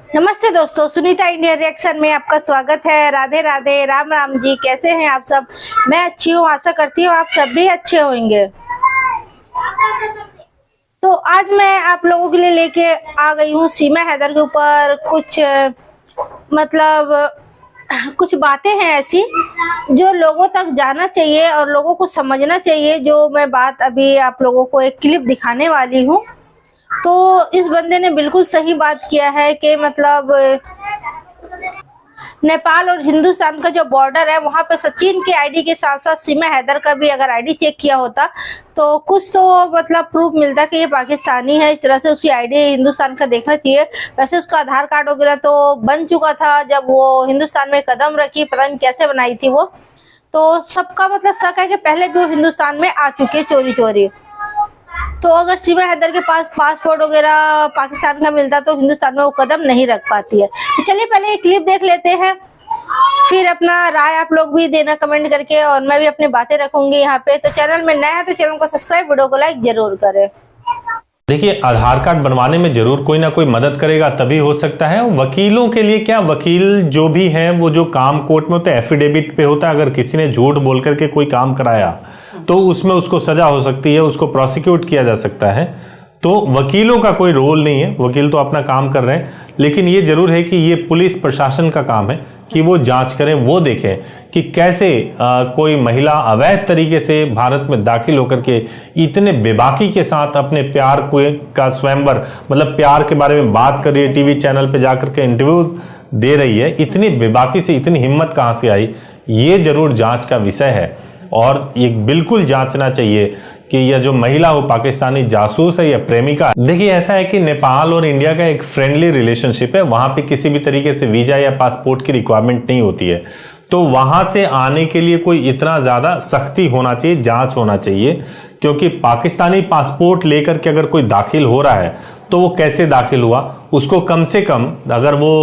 नमस्ते दोस्तों, Sunita India reaction में आपका स्वागत है। राधे राधे, राम राम जी। कैसे हैं आप सब? मैं अच्छी हूँ, आशा करती हूँ आप सब भी अच्छे होंगे। तो आज मैं आप लोगों के लिए लेके आ गई हूँ सीमा हैदर के ऊपर कुछ बातें हैं ऐसी जो लोगों तक जाना चाहिए और लोगों को समझना चाहिए। जो मैं बात अभी आप लोगों को एक क्लिप दिखाने वाली हूँ, तो इस बंदे ने बिल्कुल सही बात किया है कि नेपाल और हिंदुस्तान का जो बॉर्डर है वहां पे सचिन की आईडी के साथ साथ सीमा हैदर का भी अगर आईडी चेक किया होता तो कुछ तो प्रूफ मिलता कि ये पाकिस्तानी है। इस तरह से उसकी आईडी हिंदुस्तान का देखना चाहिए। वैसे उसका आधार कार्ड वगैरह तो बन चुका था जब वो हिंदुस्तान में कदम रखी, पता नहीं कैसे बनाई थी वो। तो सबका शक है कि पहले भी वो हिंदुस्तान में आ चुके चोरी चोरी। तो अगर सीमा हैदर के पास पासपोर्ट वगैरह पाकिस्तान का मिलता तो हिंदुस्तान में वो कदम नहीं रख पाती है। तो चलिए पहले एक क्लिप देख लेते हैं, फिर अपना राय आप लोग भी देना कमेंट करके, और मैं भी अपनी बातें रखूंगी यहाँ पे। तो चैनल में नया है तो चैनल को सब्सक्राइब, वीडियो को लाइक जरूर करें। देखिए, आधार कार्ड बनवाने में जरूर कोई ना कोई मदद करेगा तभी हो सकता है। वकीलों के लिए क्या, वकील जो भी है वो जो काम कोर्ट में होता है एफिडेविट पे होता है। अगर किसी ने झूठ बोल करके कोई काम कराया तो उसमें उसको सजा हो सकती है, उसको प्रोसिक्यूट किया जा सकता है। तो वकीलों का कोई रोल नहीं है, वकील तो अपना काम कर रहे हैं। लेकिन ये जरूर है कि ये पुलिस प्रशासन का काम है कि वो जांच करें, वो देखें कि कैसे कोई महिला अवैध तरीके से भारत में दाखिल होकर के इतने बेबाकी के साथ अपने प्यार का स्वयंवर, प्यार के बारे में बात कर रही है, टीवी चैनल पे जाकर के इंटरव्यू दे रही है। इतनी बेबाकी से इतनी हिम्मत कहां से आई, ये जरूर जांच का विषय है। और ये बिल्कुल जांचना चाहिए कि यह जो महिला हो पाकिस्तानी जासूस है या प्रेमिका। देखिए, ऐसा है कि नेपाल और इंडिया का एक फ्रेंडली रिलेशनशिप है। वहां पे किसी भी तरीके से वीजा या पासपोर्ट की रिक्वायरमेंट नहीं होती है। तो वहां से आने के लिए कोई इतना ज्यादा सख्ती होना चाहिए, जांच होना चाहिए। क्योंकि पाकिस्तानी पासपोर्ट लेकर के अगर कोई दाखिल हो रहा है तो वो कैसे दाखिल हुआ, उसको कम से कम, अगर वो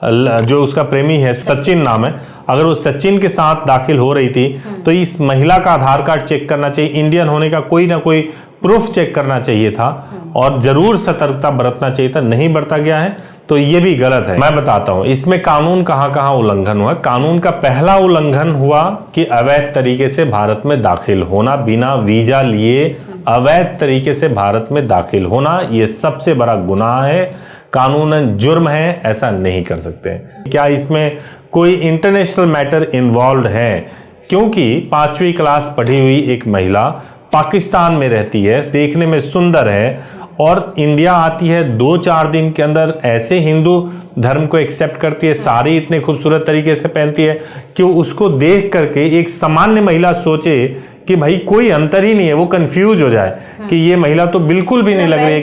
जो उसका प्रेमी है सचिन नाम है, अगर वो सचिन के साथ दाखिल हो रही थी तो इस महिला का आधार कार्ड चेक करना चाहिए, इंडियन होने का कोई ना कोई प्रूफ चेक करना चाहिए था और जरूर सतर्कता बरतना चाहिए था। नहीं बरता गया है तो ये भी गलत है। मैं बताता हूं इसमें कानून कहां उल्लंघन हुआ। कानून का पहला उल्लंघन हुआ कि अवैध तरीके से भारत में दाखिल होना, बिना वीजा लिए अवैध तरीके से भारत में दाखिल होना, यह सबसे बड़ा गुनाह है, कानूनन जुर्म है, ऐसा नहीं कर सकते। क्या इसमें कोई इंटरनेशनल मैटर इन्वॉल्व है? क्योंकि 5वीं क्लास पढ़ी हुई एक महिला पाकिस्तान में रहती है, देखने में सुंदर है और इंडिया आती है 2-4 दिन के अंदर ऐसे हिंदू धर्म को एक्सेप्ट करती है, साड़ी इतने खूबसूरत तरीके से पहनती है कि उसको देख करके एक सामान्य महिला सोचे कि भाई कोई अंतर ही नहीं है, वो कंफ्यूज हो जाए कि ये महिला तो बिल्कुल भी नहीं लग रही है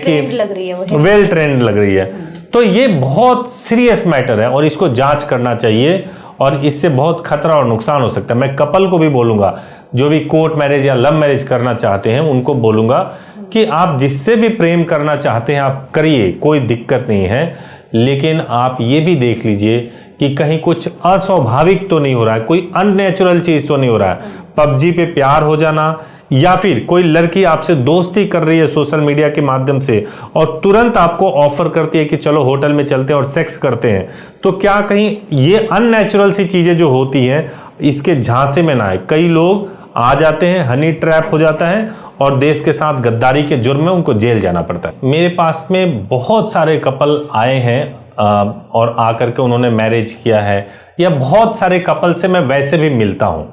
कि वेल ट्रेंड लग रही है। तो ये बहुत सीरियस मैटर है और इसको जांच करना चाहिए और इससे बहुत खतरा और नुकसान हो सकता है। मैं कपल को भी बोलूंगा, जो भी कोर्ट मैरिज या लव मैरिज करना चाहते हैं उनको बोलूंगा कि आप जिससे भी प्रेम करना चाहते हैं आप करिए, कोई दिक्कत नहीं है। लेकिन आप ये भी देख लीजिए कि कहीं कुछ अस्वाभाविक तो नहीं हो रहा है, कोई अननेचुरल चीज तो नहीं हो रहा है। पबजी पे प्यार हो जाना या फिर कोई लड़की आपसे दोस्ती कर रही है सोशल मीडिया के माध्यम से और तुरंत आपको ऑफर करती है कि चलो होटल में चलते हैं और सेक्स करते हैं, तो क्या कहीं ये अननेचुरल सी चीजें जो होती हैं इसके झांसे में ना आए। कई लोग आ जाते हैं, हनी ट्रैप हो जाता है और देश के साथ गद्दारी के जुर्म में उनको जेल जाना पड़ता है। मेरे पास में बहुत सारे कपल आए हैं और आकर के उन्होंने मैरिज किया है, या बहुत सारे कपल से मैं वैसे भी मिलता हूं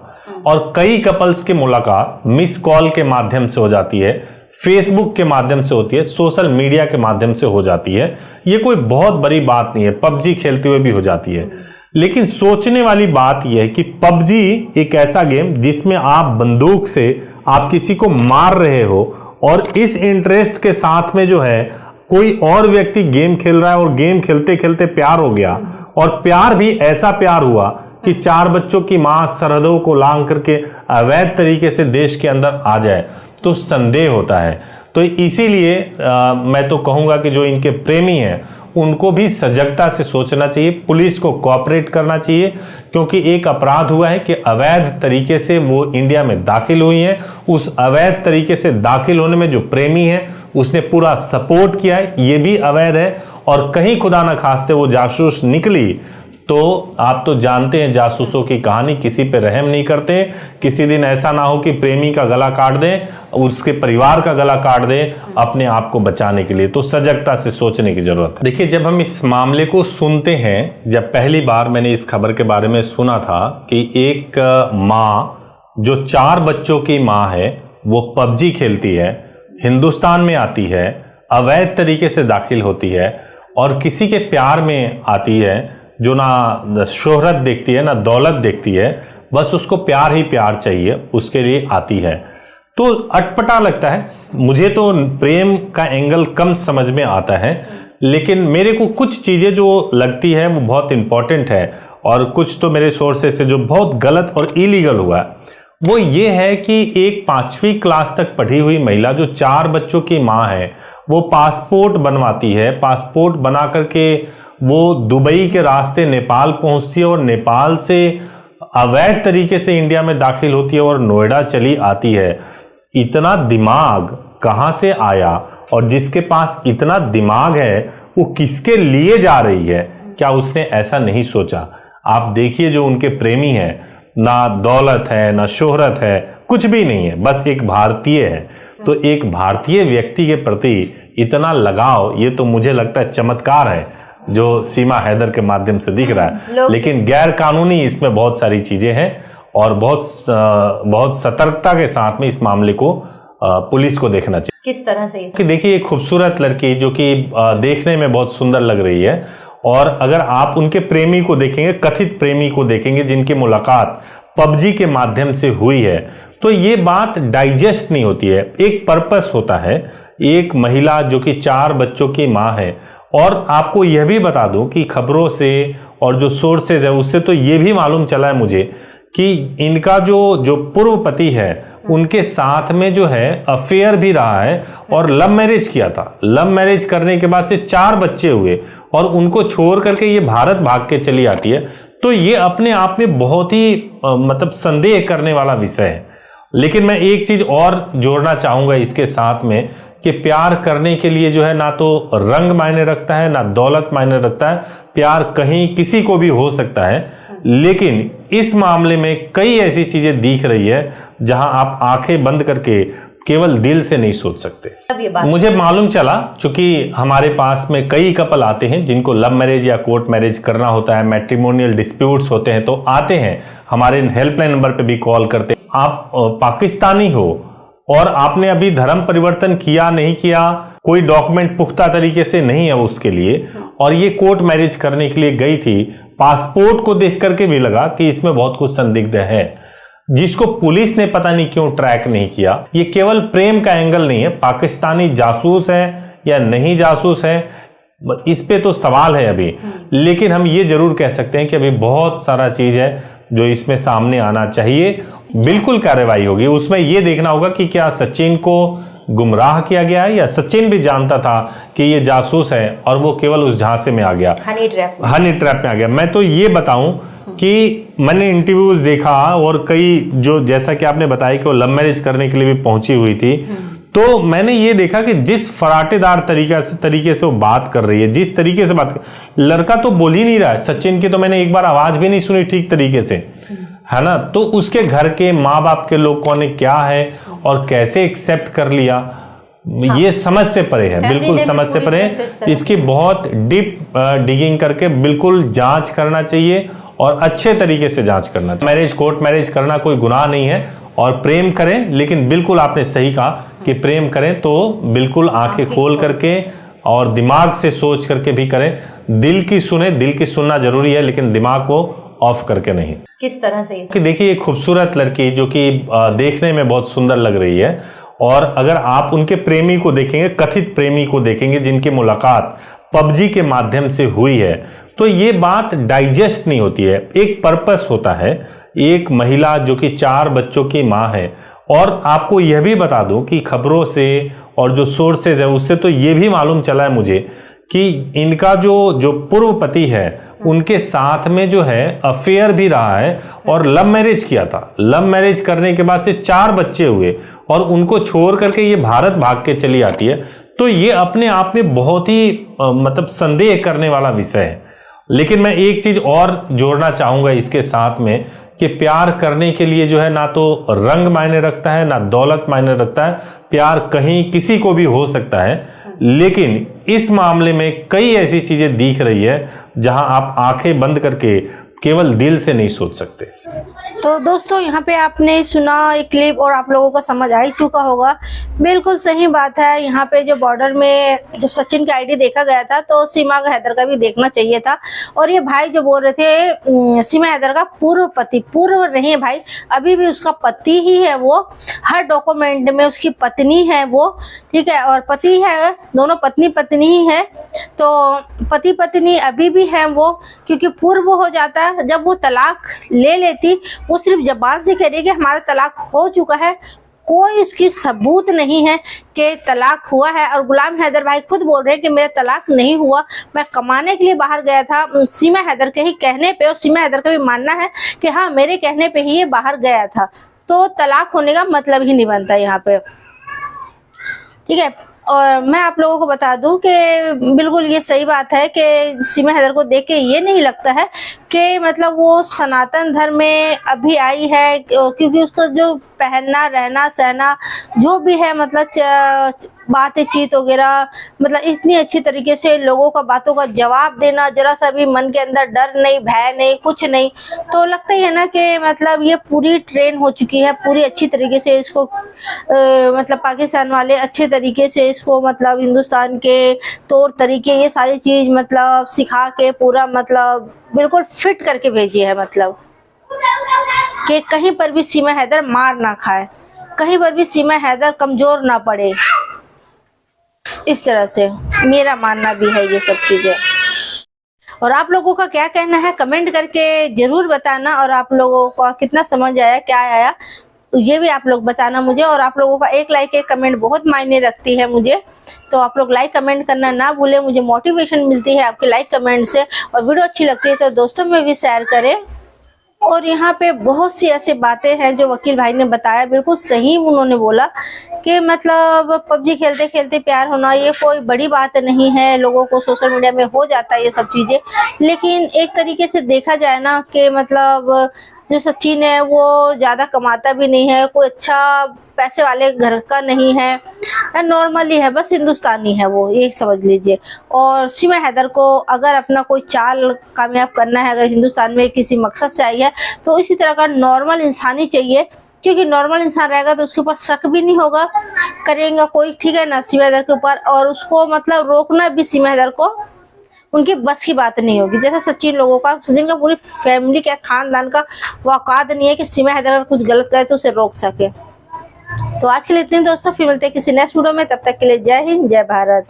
और कई कपल्स की मुलाकात मिस कॉल के माध्यम से हो जाती है, फेसबुक के माध्यम से होती है, सोशल मीडिया के माध्यम से हो जाती है। ये कोई बहुत बड़ी बात नहीं है, पबजी खेलते हुए भी हो जाती है। लेकिन सोचने वाली बात यह है कि पबजी एक ऐसा गेम जिसमें आप बंदूक से आप किसी को मार रहे हो और इस इंटरेस्ट के साथ में जो है कोई और व्यक्ति गेम खेल रहा है और गेम खेलते खेलते प्यार हो गया, और प्यार भी ऐसा प्यार हुआ कि 4 बच्चों की मां सरहदों को लांघ करके अवैध तरीके से देश के अंदर आ जाए तो संदेह होता है। तो इसीलिए मैं तो कहूंगा कि जो इनके प्रेमी हैं उनको भी सजगता से सोचना चाहिए, पुलिस को कोऑपरेट करना चाहिए, क्योंकि एक अपराध हुआ है कि अवैध तरीके से वो इंडिया में दाखिल हुई हैं। उस अवैध तरीके से दाखिल होने में जो प्रेमी है उसने पूरा सपोर्ट किया है, ये भी अवैध है। और कहीं खुदा न खास्ते वो जासूस निकली, तो आप तो जानते हैं जासूसों की कहानी, किसी पे रहम नहीं करते। किसी दिन ऐसा ना हो कि प्रेमी का गला काट दें, उसके परिवार का गला काट दें अपने आप को बचाने के लिए। तो सजगता से सोचने की जरूरत है। देखिए, जब हम इस मामले को सुनते हैं, जब पहली बार मैंने इस खबर के बारे में सुना था कि एक माँ जो 4 बच्चों की माँ है, वो पबजी खेलती है, हिंदुस्तान में आती है, अवैध तरीके से दाखिल होती है और किसी के प्यार में आती है, जो ना शोहरत देखती है ना दौलत देखती है, बस उसको प्यार ही प्यार चाहिए, उसके लिए आती है। तो अटपटा लगता है। मुझे तो प्रेम का एंगल कम समझ में आता है, लेकिन मेरे को कुछ चीजें जो लगती है वो बहुत इंपॉर्टेंट है, और कुछ तो मेरे सोर्सेस से जो बहुत गलत और इलीगल हुआ है वो ये है कि एक 5वीं क्लास तक पढ़ी हुई महिला जो 4 बच्चों की माँ है, वो पासपोर्ट बनवाती है। पासपोर्ट बना करके वो दुबई के रास्ते नेपाल पहुंचती है और नेपाल से अवैध तरीके से इंडिया में दाखिल होती है और नोएडा चली आती है। इतना दिमाग कहां से आया, और जिसके पास इतना दिमाग है वो किसके लिए जा रही है? क्या उसने ऐसा नहीं सोचा? आप देखिए, जो उनके प्रेमी हैं, ना दौलत है ना शोहरत है, कुछ भी नहीं है, बस एक भारतीय है। तो एक भारतीय व्यक्ति के प्रति इतना लगाव, ये तो मुझे लगता है चमत्कार है जो सीमा हैदर के माध्यम से दिख रहा है। लेकिन गैर कानूनी इसमें बहुत सारी चीजें हैं, और बहुत सतर्कता के साथ में इस मामले को पुलिस को देखना चाहिए। किस तरह से? कि देखिए, एक खूबसूरत लड़की जो कि देखने में बहुत सुंदर लग रही है, और अगर आप उनके प्रेमी को देखेंगे, कथित प्रेमी को देखेंगे, जिनकी मुलाकात पबजी के माध्यम से हुई है, तो ये बात डाइजेस्ट नहीं होती है। एक पर्पस होता है। एक महिला जो कि 4 बच्चों की माँ है, और आपको यह भी बता दूं कि खबरों से और जो सोर्सेज है उससे तो ये भी मालूम चला है मुझे कि इनका जो पूर्व पति है, उनके साथ में जो है अफेयर भी रहा है, और लव मैरिज किया था। लव मैरिज करने के बाद से 4 बच्चे हुए, और उनको छोड़ करके ये भारत भाग के चली आती है। तो ये अपने आप में बहुत ही मतलब संदेह करने वाला विषय है। लेकिन मैं एक चीज और जोड़ना चाहूंगा इसके साथ में, कि प्यार करने के लिए जो है ना तो रंग मायने रखता है ना दौलत मायने रखता है। प्यार कहीं किसी को भी हो सकता है, लेकिन इस मामले में कई ऐसी चीजें दिख रही है जहां आप आंखें बंद करके केवल दिल से नहीं सोच सकते। मुझे मालूम चला, चूंकि हमारे पास में कई कपल आते हैं जिनको लव मैरिज या कोर्ट मैरिज करना होता है, मैट्रिमोनियल डिस्प्यूट्स होते हैं, तो आते हैं हमारे हेल्पलाइन नंबर पे भी कॉल करते हैं। आप पाकिस्तानी हो और आपने अभी धर्म परिवर्तन किया नहीं किया, कोई डॉक्यूमेंट पुख्ता तरीके से नहीं है उसके लिए, और ये कोर्ट मैरिज करने के लिए गई थी, पासपोर्ट को देख करके भी लगा कि इसमें बहुत कुछ संदिग्ध है, जिसको पुलिस ने पता नहीं क्यों ट्रैक नहीं किया। ये केवल प्रेम का एंगल नहीं है, पाकिस्तानी जासूस है या नहीं जासूस है, इस पे तो सवाल है अभी। लेकिन हम ये जरूर कह सकते हैं कि अभी बहुत सारा चीज है जो इसमें सामने आना चाहिए। बिल्कुल कार्रवाई होगी। उसमें यह देखना होगा कि क्या सचिन को गुमराह किया गया है, या सचिन भी जानता था कि ये जासूस है और वो केवल उस झांसे में आ गया, हनी ट्रैप में आ गया। मैं तो ये बताऊं कि मैंने इंटरव्यूज देखा, और कई जो जैसा कि आपने बताया कि वो लव मैरिज करने के लिए भी पहुंची हुई थी, तो मैंने ये देखा कि जिस फराटेदार तरीके से वो बात कर रही है, जिस तरीके से बात कर, लड़का तो बोल ही नहीं रहा है। सचिन की तो मैंने एक बार आवाज भी नहीं सुनी ठीक तरीके से, है ना। तो उसके घर के माँ बाप के लोगों ने क्या है और कैसे एक्सेप्ट कर लिया, हाँ, ये समझ से परे है, बिल्कुल समझ से परे है। इसकी बहुत डीप डिगिंग करके बिल्कुल जांच करना चाहिए, और अच्छे तरीके से जांच करना चाहिए। मैरिज, कोर्ट मैरिज करना कोई गुनाह नहीं है, और प्रेम करें, लेकिन बिल्कुल आपने सही कहा कि प्रेम करें तो बिल्कुल आंखें खोल करके और दिमाग से सोच करके भी करें। दिल की सुने, दिल की सुनना जरूरी है, लेकिन दिमाग को ऑफ करके नहीं। किस तरह से? कि देखिए, एक खूबसूरत लड़की जो कि देखने में बहुत सुंदर लग रही है, और अगर आप उनके प्रेमी को देखेंगे, कथित प्रेमी को देखेंगे, जिनकी मुलाकात पबजी के माध्यम से हुई है, तो ये बात डाइजेस्ट नहीं होती है। एक पर्पस होता है। एक महिला जो कि 4 बच्चों की माँ है, और आपको यह भी बता दूं कि खबरों से और जो सोर्सेज है उससे तो ये भी मालूम चला है मुझे कि इनका जो पूर्व पति है, उनके साथ में जो है अफेयर भी रहा है, और लव मैरिज किया था। लव मैरिज करने के बाद से 4 बच्चे हुए, और उनको छोड़ करके ये भारत भाग के चली आती है। तो ये अपने आप में बहुत ही मतलब संदेह करने वाला विषय है। लेकिन मैं एक चीज और जोड़ना चाहूंगा इसके साथ में कि प्यार करने के लिए जो है ना तो रंग मायने रखता है ना दौलत मायने रखता है। प्यार कहीं किसी को भी हो सकता है, लेकिन इस मामले में कई ऐसी चीजें दिख रही है जहां आप आंखें बंद करके केवल दिल से नहीं सोच सकते। तो दोस्तों यहाँ पे आपने सुना एक क्लिप और आप लोगों को समझ आ ही चुका होगा। बिल्कुल सही बात है। यहाँ पे जो बॉर्डर में जब सचिन का आईडी देखा गया था तो सीमा का हैदर का भी देखना चाहिए था। और ये भाई जो बोल रहे थे सीमा हैदर का पूर्व पति, पूर्व नहीं है भाई, अभी भी उसका पति ही है वो। हर डॉक्यूमेंट में उसकी पत्नी है वो, ठीक है, और पति है, दोनों पत्नी पत्नी ही है। तो पति पत्नी अभी भी है वो, क्योंकि पूर्व हो जाता है जब वो तलाक ले लेती। वो सिर्फ जबान से कह रही है कि हमारा तलाक हो चुका है, कोई इसकी सबूत नहीं है कि तलाक हुआ है। और गुलाम हैदर भाई खुद बोल रहे हैं कि मेरा तलाक नहीं हुआ, मैं कमाने के लिए बाहर गया था सीमा हैदर के ही कहने पे। और सीमा हैदर का भी मानना है कि हाँ मेरे कहने पे ही ये बाहर गया था। तो तलाक होने का मतलब ही नहीं बनता यहाँ पे, ठीक है। और मैं आप लोगों को बता दूं कि बिल्कुल ये सही बात है कि सीमा हैदर को देख के ये नहीं लगता है कि मतलब वो सनातन धर्म में अभी आई है, क्योंकि उसको जो पहनना रहना सहना जो भी है, मतलब बातचीत वगैरह, मतलब इतनी अच्छी तरीके से लोगों का बातों का जवाब देना, जरा सा भी मन के अंदर डर नहीं, भय नहीं, कुछ नहीं। तो लगता ही है ना कि मतलब ये पूरी ट्रेन हो चुकी है, पूरी अच्छी तरीके से इसको मतलब पाकिस्तान वाले अच्छे तरीके से इसको मतलब हिंदुस्तान के तौर तरीके ये सारी चीज मतलब सिखा के पूरा मतलब बिल्कुल फिट करके भेजी है। मतलब कि कहीं पर भी सीमा हैदर मार ना खाए, कहीं पर भी सीमा हैदर कमजोर ना पड़े, इस तरह से मेरा मानना भी है ये सब चीजें। और आप लोगों का क्या कहना है कमेंट करके जरूर बताना। और आप लोगों को कितना समझ आया, क्या आया, ये भी आप लोग बताना मुझे। और आप लोगों का एक लाइक एक कमेंट बहुत मायने रखती है मुझे, तो आप लोग लाइक कमेंट करना ना भूलें। मुझे मोटिवेशन मिलती है आपके लाइक कमेंट से। और वीडियो अच्छी लगती है तो दोस्तों में भी शेयर करें। और यहाँ पे बहुत सी ऐसी बातें हैं जो वकील भाई ने बताया, बिल्कुल सही उन्होंने बोला कि मतलब पबजी खेलते खेलते प्यार होना ये कोई बड़ी बात नहीं है, लोगों को सोशल मीडिया में हो जाता है ये सब चीजें। लेकिन एक तरीके से देखा जाए ना कि मतलब जो सचिन है वो ज्यादा कमाता भी नहीं है, कोई अच्छा पैसे वाले घर का नहीं है, नॉर्मली है, बस हिंदुस्तानी है वो, ये समझ लीजिए। और सीमा हैदर को अगर अपना कोई चाल कामयाब करना है, अगर हिंदुस्तान में किसी मकसद से आई है तो इसी तरह का नॉर्मल इंसान ही चाहिए, क्योंकि नॉर्मल इंसान रहेगा तो उसके ऊपर शक भी नहीं होगा करेगा कोई, ठीक है ना, सीमा हैदर के ऊपर। और उसको मतलब रोकना भी सीमा हैदर को उनकी बस की बात नहीं होगी। जैसे सचिन लोगों का, सचिन का पूरी फैमिली का खानदान का औकात नहीं है कि सीमा हैदर अगर कुछ गलत करे तो उसे रोक सके। तो आज के लिए इतने दोस्तों, फिर मिलते हैं किसी नेक्स्ट वीडियो में, तब तक के लिए जय हिंद जय भारत।